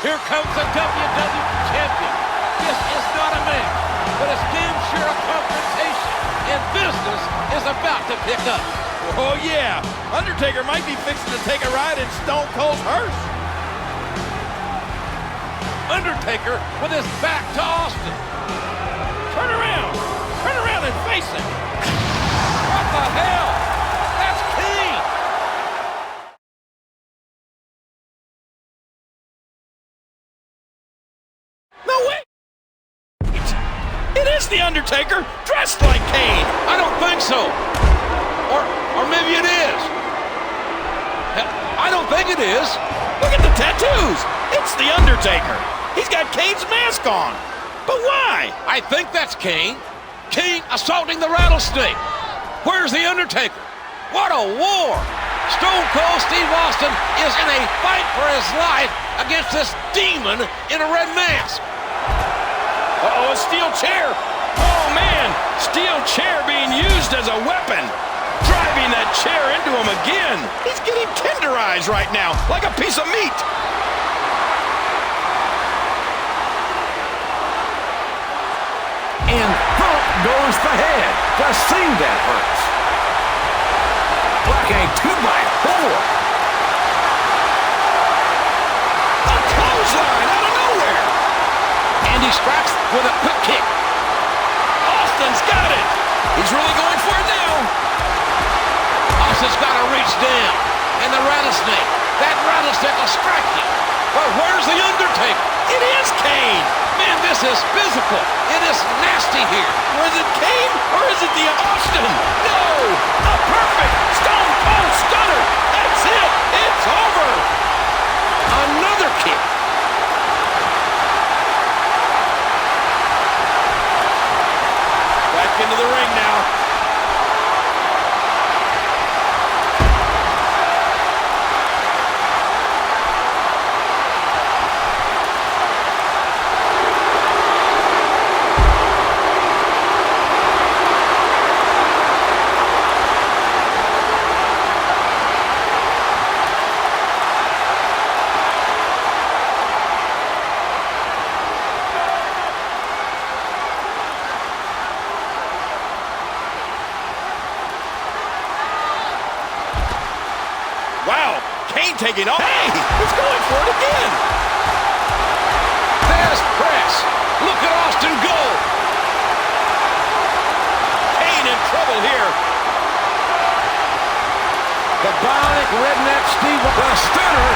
Here comes the WWE Champion. This is not a match, but it's damn sure a confrontation, and business is about to pick up. Oh, yeah. Undertaker might be fixing to take a ride in Stone Cold's hearse. Undertaker with his back to Austin. Turn around. Turn around and face him. What the hell? That's Kane. No way. It is The Undertaker, dressed like Kane. I don't think so. Or maybe it is. I don't think it is. Look at the tattoos. It's The Undertaker. He's got Kane's mask on. But why? I think that's Kane. Kane assaulting the rattlesnake. Where's The Undertaker? What a war! Stone Cold Steve Austin is in a fight for his life against this demon in a red mask. Uh-oh, a steel chair. Oh, man. Steel chair being used as a weapon. Driving that chair into him again. He's getting tenderized right now, like a piece of meat. And up goes the head. Just seen that hurts. Like a 2x4. A clothesline out of nowhere. And he strikes with a quick kick. Austin's got it. He's really going for it now. Austin's got to reach down. And the rattlesnake. That rattlesnake will strike him. But where's The Undertaker? It is Kane. Man, this is physical. It is nasty here. Was it Kane or is it the Austin? No! A perfect Stone Cold Stunner. That's it. It's over. Another kick. Back into the ring now. Wow, Kane taking off. Hey, he's going for it again. There's press. Look at Austin go. Kane in trouble here. The bionic redneck Steve. The stunner